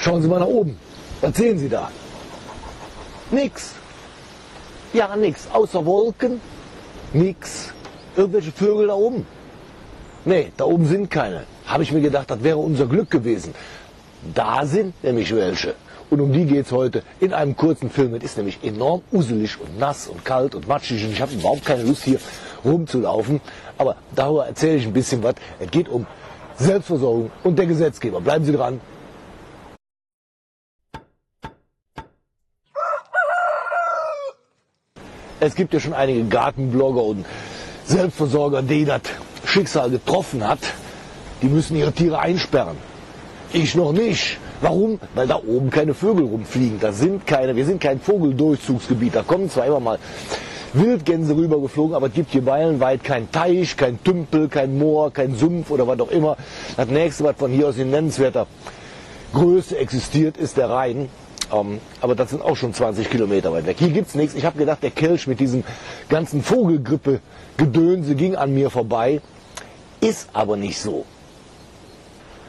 Schauen Sie mal nach oben. Was sehen Sie da? Nix. Ja, nix. Außer Wolken, nix. Irgendwelche Vögel da oben? Nee, da oben sind keine. Habe ich mir gedacht, das wäre unser Glück gewesen. Da sind nämlich welche. Und um die geht es heute in einem kurzen Film. Es ist nämlich enorm uselig und nass und kalt und matschig. Und ich habe überhaupt keine Lust, hier rumzulaufen. Aber darüber erzähle ich ein bisschen was. Es geht um Selbstversorgung und der Gesetzgeber. Bleiben Sie dran. Es gibt ja schon einige Gartenblogger und Selbstversorger, die das Schicksal getroffen hat. Die müssen ihre Tiere einsperren. Ich noch nicht. Warum? Weil da oben keine Vögel rumfliegen. Da sind keine, wir sind kein Vogeldurchzugsgebiet. Da kommen zwar immer mal Wildgänse rübergeflogen, aber es gibt hier meilenweit kein Teich, kein Tümpel, kein Moor, kein Sumpf oder was auch immer. Das nächste, was von hier aus in nennenswerter Größe existiert, ist der Rhein. Aber das sind auch schon 20 Kilometer weit weg. Hier gibt es nichts. Ich habe gedacht, der Kelch mit diesem ganzen Vogelgrippe-Gedönse ging an mir vorbei. Ist aber nicht so.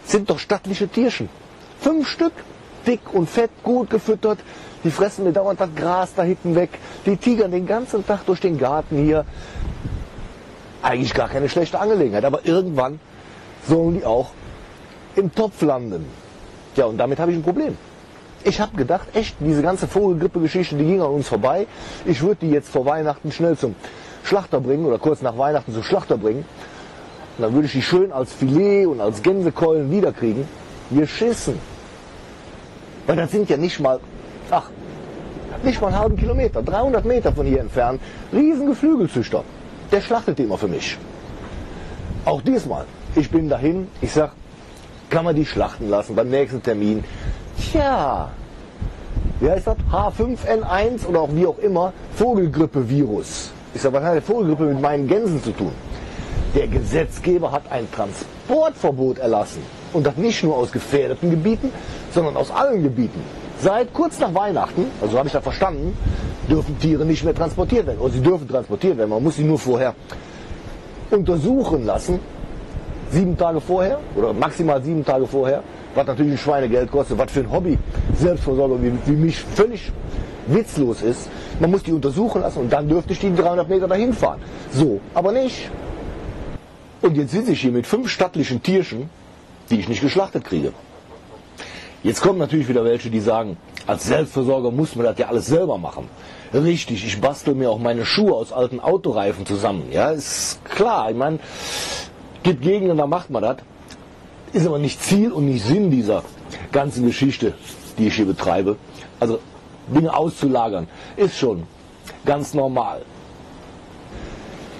Sind doch stattliche Tierchen. 5 Stück, dick und fett, gut gefüttert. Die fressen mir dauernd das Gras da hinten weg. Die tigern den ganzen Tag durch den Garten hier. Eigentlich gar keine schlechte Angelegenheit. Aber irgendwann sollen die auch im Topf landen. Ja, und damit habe ich ein Problem. Ich habe gedacht, echt, diese ganze Vogelgrippe-Geschichte, die ging an uns vorbei. Ich würde die jetzt vor Weihnachten schnell zum Schlachter bringen oder kurz nach Weihnachten zum Schlachter bringen. Und dann würde ich die schön als Filet und als Gänsekeulen wiederkriegen. Geschissen. Weil das sind ja nicht mal einen halben Kilometer, 300 Meter von hier entfernt, riesen Geflügelzüchter. Der schlachtet die immer für mich. Auch diesmal. Ich bin dahin, ich sag, kann man die schlachten lassen beim nächsten Termin. Tja, wie heißt das? H5N1 oder auch wie auch immer, Vogelgrippe-Virus. Ich sag, was hat die Vogelgrippe mit meinen Gänsen zu tun? Der Gesetzgeber hat ein Transportverbot erlassen. Und das nicht nur aus gefährdeten Gebieten, sondern aus allen Gebieten. Seit kurz nach Weihnachten, also habe ich das verstanden, dürfen Tiere nicht mehr transportiert werden. Oder sie dürfen transportiert werden, man muss sie nur vorher untersuchen lassen. 7 Tage vorher oder maximal 7 Tage vorher, was natürlich ein Schweinegeld kostet, was für ein Hobby Selbstversorger wie mich völlig witzlos ist. Man muss die untersuchen lassen und dann dürfte ich die 300 Meter dahin fahren. So, aber nicht. Und jetzt sitze ich hier mit 5 stattlichen Tierchen, die ich nicht geschlachtet kriege. Jetzt kommen natürlich wieder welche, die sagen, als Selbstversorger muss man das ja alles selber machen. Richtig, ich bastel mir auch meine Schuhe aus alten Autoreifen zusammen. Ja, ist klar, ich meine, gibt Gegenden, da macht man das. Ist aber nicht Ziel und nicht Sinn dieser ganzen Geschichte, die ich hier betreibe. Also Dinge auszulagern, ist schon ganz normal.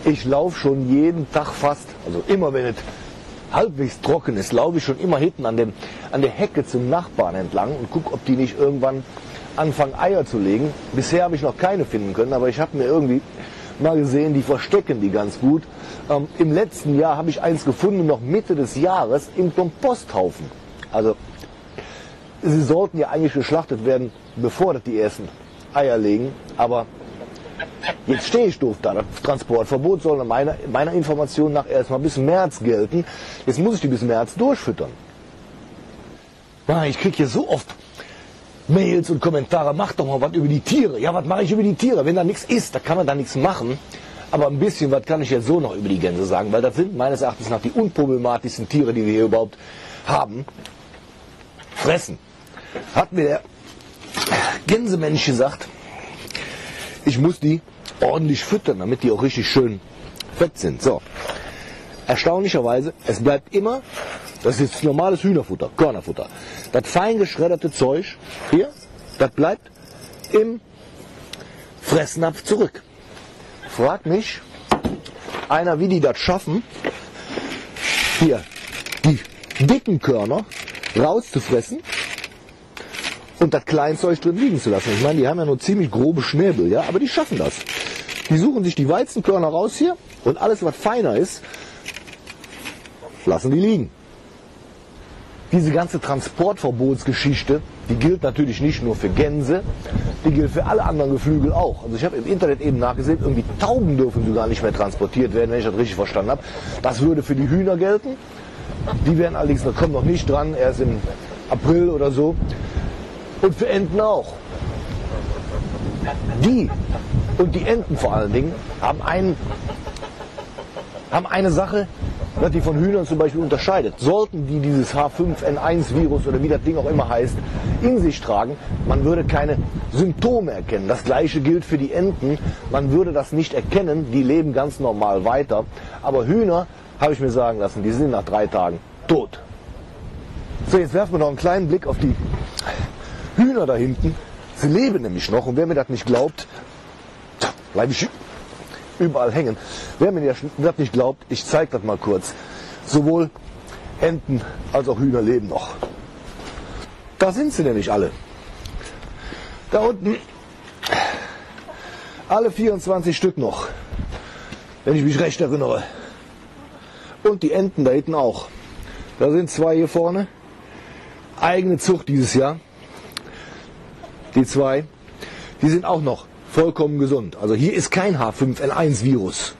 Ich laufe schon jeden Tag fast, also immer wenn es halbwegs trocken ist, laufe ich schon immer hinten an der Hecke zum Nachbarn entlang und gucke, ob die nicht irgendwann anfangen Eier zu legen. Bisher habe ich noch keine finden können, aber ich habe mir irgendwie mal gesehen, die verstecken die ganz gut. Im letzten Jahr habe ich eins gefunden, noch Mitte des Jahres, im Komposthaufen. Also sie sollten ja eigentlich geschlachtet werden, bevor das die ersten Eier legen, aber jetzt stehe ich doof da. Das Transportverbot soll meiner Information nach erstmal bis März gelten. Jetzt muss ich die bis März durchfüttern. Ich kriege hier so oft Mails und Kommentare, mach doch mal was über die Tiere. Ja, was mache ich über die Tiere? Wenn da nichts ist, da kann man da nichts machen. Aber ein bisschen was kann ich jetzt so noch über die Gänse sagen, weil das sind meines Erachtens nach die unproblematischsten Tiere, die wir hier überhaupt haben. Fressen. Hat mir der Gänsemensch gesagt, ich muss die ordentlich füttern, damit die auch richtig schön fett sind. So. Erstaunlicherweise, es bleibt immer, das ist normales Hühnerfutter, Körnerfutter. Das fein geschredderte Zeug hier, das bleibt im Fressnapf zurück. Fragt mich einer, wie die das schaffen, hier die dicken Körner rauszufressen und das Kleinzeug drin liegen zu lassen. Ich meine, die haben ja nur ziemlich grobe Schnäbel, ja, aber die schaffen das. Die suchen sich die Weizenkörner raus hier und alles, was feiner ist, lassen die liegen. Diese ganze Transportverbotsgeschichte, die gilt natürlich nicht nur für Gänse, die gilt für alle anderen Geflügel auch. Also ich habe im Internet eben nachgesehen, irgendwie Tauben dürfen sogar nicht mehr transportiert werden, wenn ich das richtig verstanden habe. Das würde für die Hühner gelten. Die werden allerdings, da kommen noch nicht dran, erst im April oder so. Und für Enten auch. Die und die Enten vor allen Dingen haben eine Sache, was die von Hühnern zum Beispiel unterscheidet. Sollten die dieses H5N1-Virus oder wie das Ding auch immer heißt, in sich tragen, man würde keine Symptome erkennen. Das gleiche gilt für die Enten. Man würde das nicht erkennen, die leben ganz normal weiter. Aber Hühner, habe ich mir sagen lassen, die sind nach 3 Tagen tot. So, jetzt werfen wir noch einen kleinen Blick auf die Hühner da hinten. Sie leben nämlich noch und wer mir das nicht glaubt, bleibe ich überall hängen. Wer mir das nicht glaubt, ich zeige das mal kurz. Sowohl Enten als auch Hühner leben noch. Da sind sie nämlich alle. Da unten alle 24 Stück noch, wenn ich mich recht erinnere. Und die Enten da hinten auch. Da sind 2 hier vorne. Eigene Zucht dieses Jahr. Die 2, die sind auch noch vollkommen gesund. Also hier ist kein H5N1-Virus.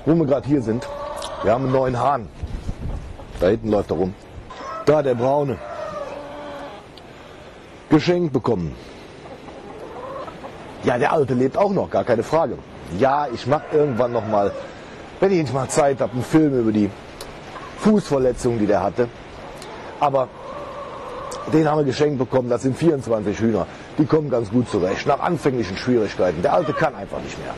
Wo wir gerade hier sind, wir haben einen neuen Hahn. Da hinten läuft er rum. Da der braune. Geschenkt bekommen. Ja, der alte lebt auch noch, gar keine Frage. Ja, ich mache irgendwann noch mal, wenn ich mal Zeit habe, einen Film über die Fußverletzung, die der hatte. Aber den haben wir geschenkt bekommen, das sind 24 Hühner. Die kommen ganz gut zurecht, nach anfänglichen Schwierigkeiten. Der alte kann einfach nicht mehr.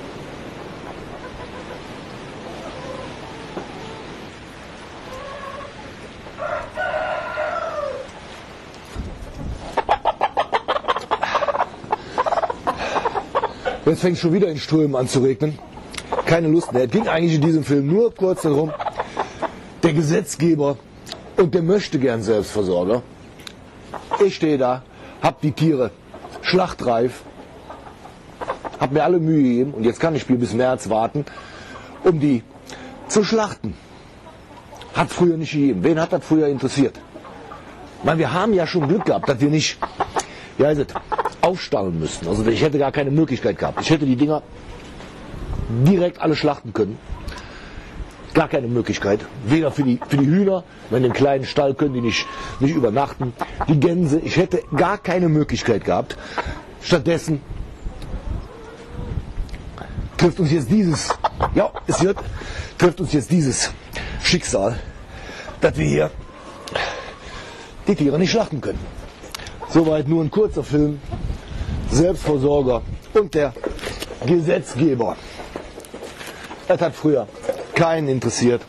Jetzt fängt es schon wieder in Strömen an zu regnen. Keine Lust mehr. Es ging eigentlich in diesem Film nur kurz darum, der Gesetzgeber und der möchte gern Selbstversorger. Ich stehe da, hab die Tiere schlachtreif, hab mir alle Mühe gegeben und jetzt kann ich bis März warten, um die zu schlachten. Hat früher nicht gegeben. Wen hat das früher interessiert? Ich meine, wir haben ja schon Glück gehabt, dass wir nicht, wie heißt es, aufstallen müssten. Also ich hätte gar keine Möglichkeit gehabt. Ich hätte die Dinger direkt alle schlachten können. Gar keine Möglichkeit. Weder für die Hühner, in dem kleinen Stall können die nicht übernachten. Die Gänse, ich hätte gar keine Möglichkeit gehabt. Stattdessen trifft uns jetzt dieses Schicksal, dass wir hier die Tiere nicht schlachten können. Soweit nur ein kurzer Film. Selbstversorger und der Gesetzgeber. Das hat früher keinen interessiert.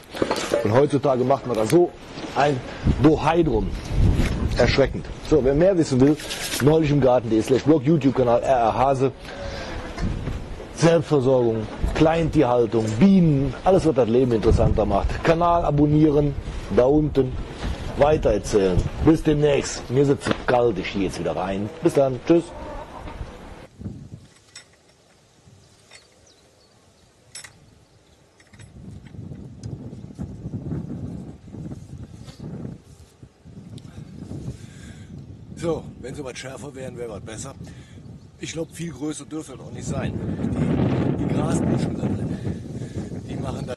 Und heutzutage macht man da so ein Bohai drum. Erschreckend. So, wer mehr wissen will, neulich im Garten.de/blog, YouTube-Kanal RR Hase. Selbstversorgung, Kleintierhaltung, Bienen, alles was das Leben interessanter macht. Kanal abonnieren, da unten weitererzählen. Bis demnächst. Mir ist es zu kalt, ich gehe jetzt wieder rein. Bis dann. Tschüss. So, wenn sie was schärfer wären, wäre was besser. Ich glaube, viel größer dürfte es auch nicht sein. Die Grasbüschel da drin, die machen das.